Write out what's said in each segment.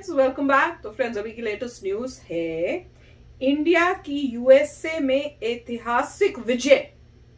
Friends, welcome back. तो friends, अभी की लेटेस्ट न्यूज है इंडिया की यूएसए में ऐतिहासिक विजय।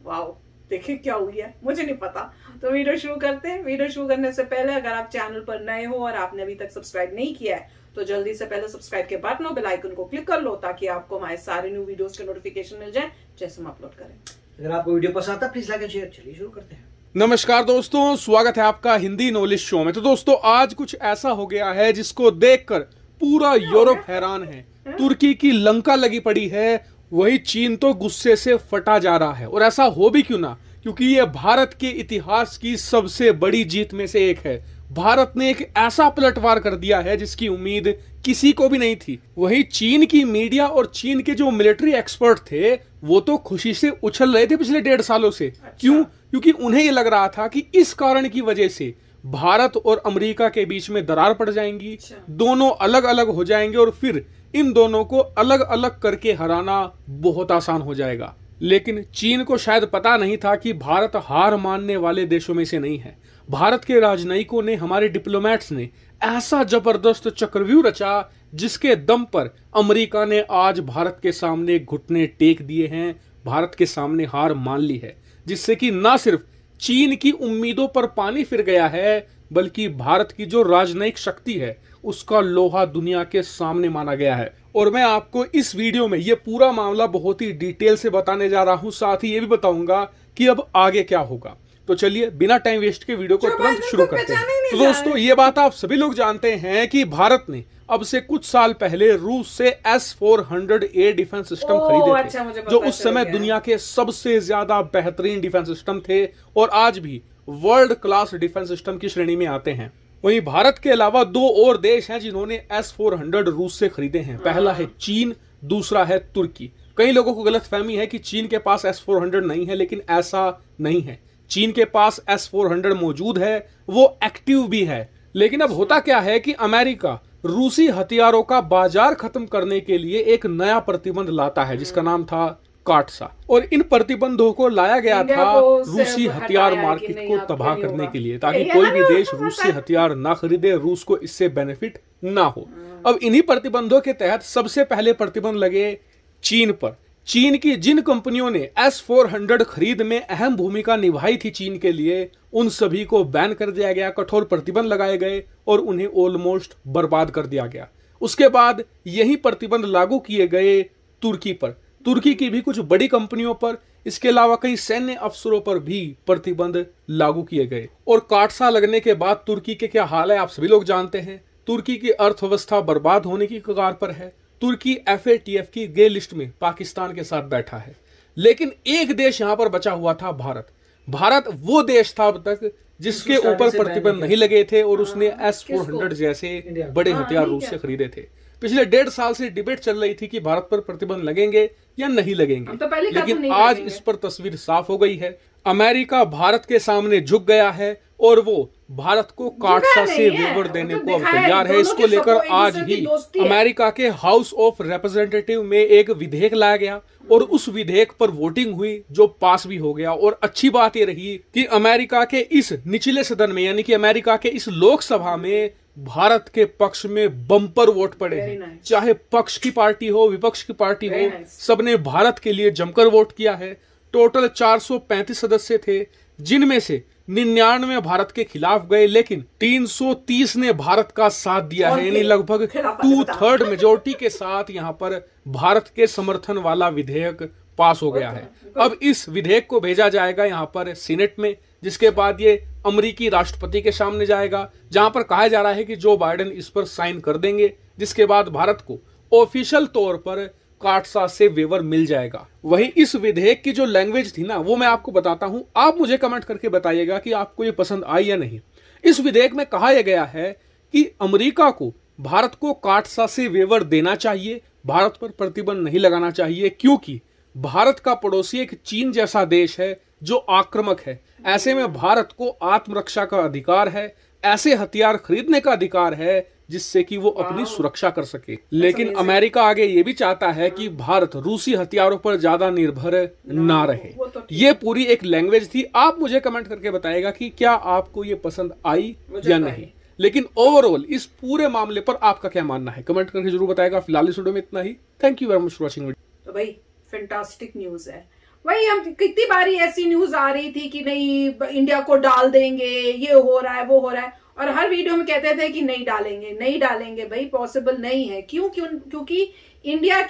वाओ, देखिए क्या हुई है, मुझे नहीं पता। तो वीडियो शुरू करते हैं। वीडियो शुरू करने से पहले अगर आप चैनल पर नए हो और आपने अभी तक सब्सक्राइब नहीं किया है तो जल्दी से पहले सब्सक्राइब के बटन और बेल आइकन को क्लिक कर लो ताकि आपको हमारे सारे न्यू वीडियोस के नोटिफिकेशन मिल जाए जैसे हम अपलोड करें। अगर आपको वीडियो पसंद आता है प्लीज लाइक एंड शेयर। चलिए शुरू करते हैं। नमस्कार दोस्तों, स्वागत है आपका हिंदी नॉलेज शो में। तो दोस्तों, आज कुछ ऐसा हो गया है जिसको देखकर पूरा यूरोप हैरान है। तुर्की की लंका लगी पड़ी है, वही चीन तो गुस्से से फटा जा रहा है। और ऐसा हो भी क्यों ना, क्योंकि ये भारत के इतिहास की सबसे बड़ी जीत में से एक है। भारत ने एक ऐसा पलटवार कर दिया है जिसकी उम्मीद किसी को भी नहीं थी। वहीं चीन की मीडिया और चीन के जो मिलिट्री एक्सपर्ट थे वो तो खुशी से उछल रहे थे पिछले 1.5 सालों से। क्यों? क्योंकि उन्हें ये लग रहा था कि इस कारण की वजह से भारत और अमेरिका के बीच में दरार पड़ जाएंगी, दोनों अलग अलग हो जाएंगे और फिर इन दोनों को अलग अलग करके हराना बहुत आसान हो जाएगा। लेकिन चीन को शायद पता नहीं था कि भारत हार मानने वाले देशों में से नहीं है। भारत के राजनयिकों ने, हमारे डिप्लोमेट्स ने ऐसा जबरदस्त चक्रव्यूह रचा जिसके दम पर अमेरिका ने आज भारत के सामने घुटने टेक दिए हैं, भारत के सामने हार मान ली है, जिससे कि न सिर्फ चीन की उम्मीदों पर पानी फिर गया है बल्कि भारत की जो राजनयिक शक्ति है उसका लोहा दुनिया के सामने माना गया है। और मैं आपको इस वीडियो में ये पूरा मामला बहुत ही डिटेल से बताने जा रहा हूं, साथ ही ये भी बताऊंगा कि अब आगे क्या होगा। तो चलिए बिना टाइम वेस्ट के वीडियो को तुरंत शुरू करते हैं। तो दोस्तों, ये बात आप सभी लोग जानते हैं कि भारत ने अब से कुछ साल पहले रूस से S-400A डिफेंस सिस्टम खरीदे थे, जो उस समय दुनिया के सबसे ज्यादा बेहतरीन डिफेंस सिस्टम थे और आज भी वर्ल्ड क्लास डिफेंस सिस्टम की श्रेणी में आते हैं। वहीं भारत के अलावा 2 और देश हैं जिन्होंने S-400 रूस से खरीदे हैं। पहला है चीन, दूसरा है तुर्की। कई लोगों को गलतफहमी है कि चीन के पास S-400 नहीं है, लेकिन ऐसा नहीं है। चीन के पास S-400 मौजूद है, वो एक्टिव भी है। लेकिन अब होता क्या है कि अमेरिका रूसी हथियारों का बाजार खत्म करने के लिए एक नया प्रतिबंध लाता है जिसका नाम था काटसा। और इन प्रतिबंधों को लाया गया था रूसी हथियार मार्केट को तबाह करने के लिए, ताकि कोई भी देश रूसी हथियार ना खरीदे, रूस को इससे बेनिफिट ना हो। अब इन्हीं प्रतिबंधों के तहत सबसे पहले प्रतिबंध लगे चीन पर। चीन की जिन कंपनियों ने S-400 खरीद में अहम भूमिका निभाई थी चीन के लिए, उन सभी को बैन कर दिया गया, कठोर प्रतिबंध लगाए गए और उन्हें ऑलमोस्ट बर्बाद कर दिया गया। उसके बाद यही प्रतिबंध लागू किए गए तुर्की पर, तुर्की की भी कुछ बड़ी कंपनियों पर, इसके अलावा कई सैन्य अफसरों पर भी प्रतिबंध लागू किए गए। और काटसा लगने के बाद तुर्की के क्या हाल है आप सभी लोग जानते हैं। तुर्की की अर्थव्यवस्था बर्बाद होने की कगार पर है। तुर्की FATF की ग्रे लिस्ट में पाकिस्तान के साथ बैठा है। लेकिन एक देश यहां पर बचा हुआ था, भारत। भारत वो देश था अब तक जिसके ऊपर प्रतिबंध नहीं लगे थे और उसने S-400 जैसे बड़े हथियार रूस से खरीदे थे। पिछले 1.5 साल से डिबेट चल रही थी कि भारत पर प्रतिबंध लगेंगे या नहीं लगेंगे, लेकिन आज इस पर तस्वीर साफ हो गई है। अमेरिका भारत के सामने झुक गया है और वो भारत को काटसा से वेवर देने को अब तैयार है। इसको लेकर आज ही अमेरिका के हाउस ऑफ रिप्रेजेंटेटिव में एक विधेयक लाया गया और उस विधेयक पर वोटिंग हुई जो पास भी हो गया। और अच्छी बात यह रही कि अमेरिका के इस निचले सदन में, यानी कि अमेरिका के इस लोकसभा में भारत के पक्ष में बम्पर वोट पड़े हैं। चाहे पक्ष की पार्टी हो, विपक्ष की पार्टी हो, सबने भारत के लिए जमकर वोट किया है। टोटल 435 सदस्य थे, जिनमें से 99 भारत के खिलाफ गए, लेकिन 330 ने भारत का साथ दिया है, यानी लगभग 2/3 मेजोरिटी के साथ यहां पर भारत के समर्थन वाला विधेयक पास हो गया है। अब इस विधेयक को भेजा जाएगा यहां पर सीनेट में, जिसके बाद ये अमेरिकी राष्ट्रपति के सामने जाएगा, जहां पर कहा जा रहा है कि जो बाइडेन इस पर साइन कर देंगे, जिसके बाद भारत को ऑफिशियल तौर पर काटसा से वेवर मिल जाएगा। वहीं इस विधेयक की जो लैंग्वेज थी ना, वो मैं आपको बताता हूं, आप मुझे कमेंट करके बताइएगा कि आपको ये पसंद आई या नहीं। इस विधेयक में कहा यह गया है कि अमेरिका को भारत को काटसा से वेवर देना चाहिए, भारत पर प्रतिबंध नहीं लगाना चाहिए, क्योंकि भारत का पड़ोसी एक चीन जैसा देश है जो आक्रामक है। ऐसे में भारत को आत्मरक्षा का अधिकार है, ऐसे हथियार खरीदने का अधिकार है जिससे कि वो अपनी सुरक्षा कर सके। लेकिन अमेरिका आगे ये भी चाहता है कि भारत रूसी हथियारों पर ज्यादा निर्भर ना रहे। ये पूरी एक लैंग्वेज थी। आप मुझे कमेंट करके बताइएगा कि क्या आपको ये पसंद आई या नहीं। लेकिन ओवरऑल इस पूरे मामले पर आपका क्या मानना है, कमेंट करके जरूर बताएगा। फिलहाल इस वीडियो में इतना ही। Thank you very much for watching. तो भाई फैंटास्टिक न्यूज है। वही हम कितनी बारी ऐसी न्यूज आ रही थी कि नहीं इंडिया को डाल देंगे, ये हो रहा है वो हो रहा है, और हर वीडियो में कहते थे कि नहीं डालेंगे नहीं डालेंगे। भाई पॉसिबल नहीं है। क्योंकि इंडिया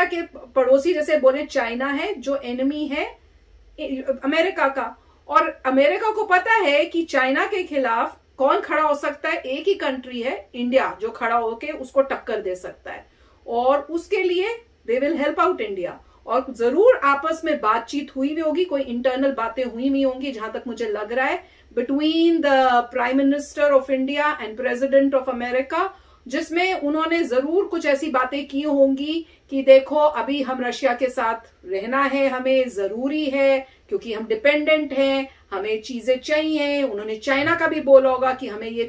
के पड़ोसी जैसे बोले चाइना है जो एनिमी है अमेरिका का, और अमेरिका को पता है कि चाइना के खिलाफ कौन खड़ा हो सकता है। एक ही कंट्री है इंडिया जो खड़ा होके उसको टक्कर दे सकता है, और उसके लिए they will help out India. और जरूर आपस में बातचीत हुई भी होगी, कोई इंटरनल बातें हुई भी होंगी, जहां तक मुझे लग रहा है, between the prime minister of India and president of America, जिसमें उन्होंने जरूर कुछ ऐसी बातें की होंगी कि देखो अभी हम रशिया के साथ रहना है, हमें जरूरी है क्योंकि हम डिपेंडेंट हैं, हमें चीजें चाहिए। उन्होंने चाइना का भी बोला होगा कि हमें ये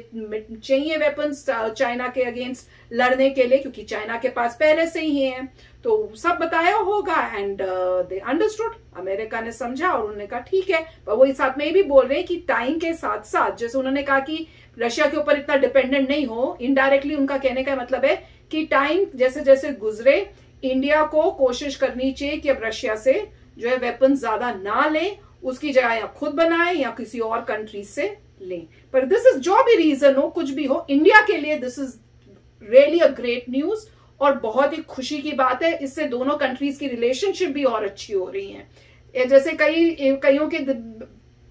चाहिए वेपन्स चाइना के अगेंस्ट लड़ने के लिए, क्योंकि चाइना के पास पहले से ही हैं। तो सब बताया होगा एंड दे अंडरस्टूड। अमेरिका ने समझा और उन्होंने कहा ठीक है। पर वो इस साथ में भी बोल रहे हैं कि टाइम के साथ साथ, जैसे उन्होंने कहा कि रशिया के ऊपर इतना डिपेंडेंट नहीं हो, इनडायरेक्टली उनका कहने का मतलब है कि टाइम जैसे जैसे गुजरे इंडिया को कोशिश करनी चाहिए कि अब रशिया से जो है वेपन ज्यादा ना लें, उसकी जगह या खुद बनाए या किसी और कंट्री से लें। पर दिस इज जो भी रीजन हो, कुछ भी हो, इंडिया के लिए this is really a great news और बहुत ही खुशी की बात है। इससे दोनों कंट्रीज की रिलेशनशिप भी और अच्छी हो रही है। जैसे कईयों के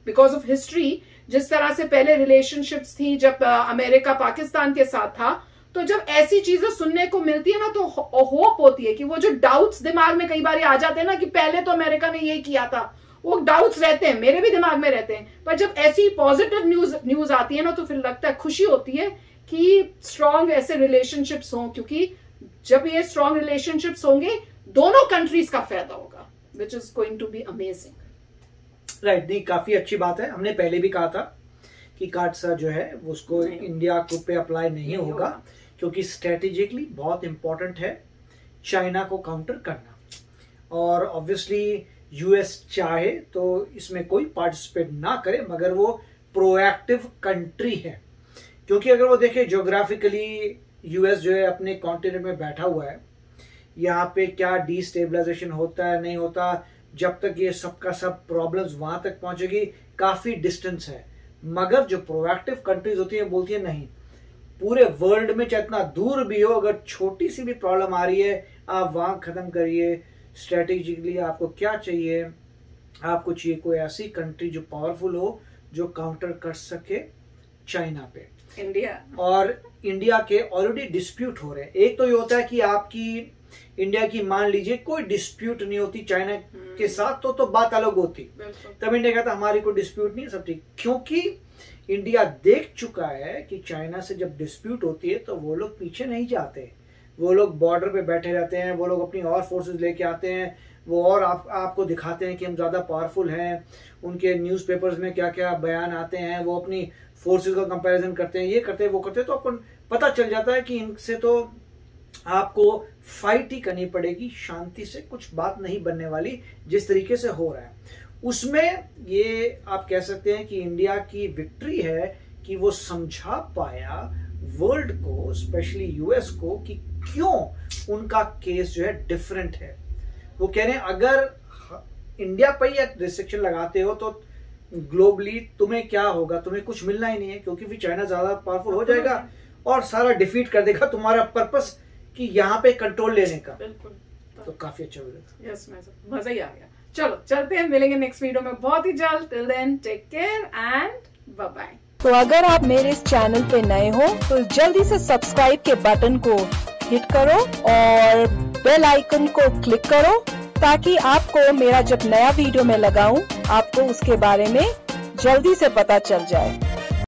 बिकॉज ऑफ हिस्ट्री जिस तरह से पहले रिलेशनशिप्स थी जब अमेरिका पाकिस्तान के साथ था, तो जब ऐसी चीजें सुनने को मिलती है ना तो होप होती है कि वो जो डाउट्स दिमाग में कई बार आ जाते हैं ना कि पहले तो अमेरिका ने यही किया था, वो डाउट्स रहते हैं, मेरे भी दिमाग में रहते हैं। पर जब ऐसी पॉजिटिव न्यूज आती है ना तो फिर लगता है, खुशी होती है कि स्ट्रांग ऐसे रिलेशनशिप्स हों, क्योंकि जब ये स्ट्रांग रिलेशनशिप्स होंगे दोनों कंट्रीज का फायदा होगा, which is going to be amazing. Right, नहीं काफी अच्छी बात है। हमने पहले भी कहा था कि कार्डसा जो है उसको इंडिया को पे अप्लाई नहीं होगा, क्योंकि स्ट्रेटेजिकली बहुत इंपॉर्टेंट है चाइना को काउंटर करना। और ऑब्वियसली यूएस चाहे तो इसमें कोई पार्टिसिपेट ना करे, मगर वो प्रोएक्टिव कंट्री है। क्योंकि अगर वो देखे ज्योग्राफिकली यूएस जो है अपने कॉन्टिनेंट में बैठा हुआ है, यहाँ पे क्या डिस्टेबलाइजेशन होता है नहीं होता, जब तक ये सबका सब प्रॉब्लम्स वहां तक पहुंचेगी काफी डिस्टेंस है। मगर जो प्रोएक्टिव कंट्रीज होती है बोलती है नहीं, पूरे वर्ल्ड में जितना दूर भी हो, अगर छोटी सी भी प्रॉब्लम आ रही है आप वहां खत्म करिए। स्ट्रेटेजिकली आपको क्या चाहिए, आपको चाहिए कोई ऐसी कंट्री जो पावरफुल हो, जो काउंटर कर सके चाइना पे। इंडिया और इंडिया के ऑलरेडी डिस्प्यूट हो रहे हैं। एक तो ये होता है कि आपकी इंडिया की मान लीजिए कोई डिस्प्यूट नहीं होती चाइना के साथ, तो बात अलग होती, तब इंडिया कहता हमारी कोई डिस्प्यूट नहीं, सब ठीक। क्योंकि इंडिया देख चुका है कि चाइना से जब डिस्प्यूट होती है तो वो लोग पीछे नहीं जाते, वो लोग बॉर्डर पे बैठे रहते हैं, वो लोग अपनी और फोर्सेस लेके आते हैं, वो और आपको दिखाते हैं कि हम ज्यादा पावरफुल हैं। उनके न्यूज़पेपर्स में क्या क्या बयान आते हैं, वो अपनी फोर्सेस का कंपैरिजन करते हैं, ये करते हैं वो करते हैं, तो आपको पता चल जाता है कि इनसे तो आपको फाइट ही करनी पड़ेगी, शांति से कुछ बात नहीं बनने वाली जिस तरीके से हो रहा है। उसमें ये आप कह सकते हैं कि इंडिया की विक्ट्री है कि वो समझा पाया वर्ल्ड को, स्पेशली यूएस को, कि क्यों उनका केस जो है डिफरेंट है। वो कह रहे हैं अगर इंडिया पर ही रिस्ट्रिक्शन लगाते हो तो ग्लोबली तुम्हें क्या होगा, तुम्हें कुछ मिलना ही नहीं है, क्योंकि फिर चाइना ज्यादा पावरफुल हो जाएगा और सारा डिफीट कर देगा तुम्हारा पर्पस कि यहाँ पे कंट्रोल लेने का। बिल्कुल, तो काफी अच्छा वीडियो। यस, मजा ही आ गया। चलो चलते हैं, मिलेंगे नेक्स्ट वीडियो में बहुत ही जल्द। Till then take care and bye bye. तो अगर आप मेरे इस चैनल पे नए हो तो जल्दी से सब्सक्राइब के बटन को हिट करो और बेल आइकन को क्लिक करो, ताकि आपको मेरा जब नया वीडियो मैं लगाऊं आपको उसके बारे में जल्दी से पता चल जाए।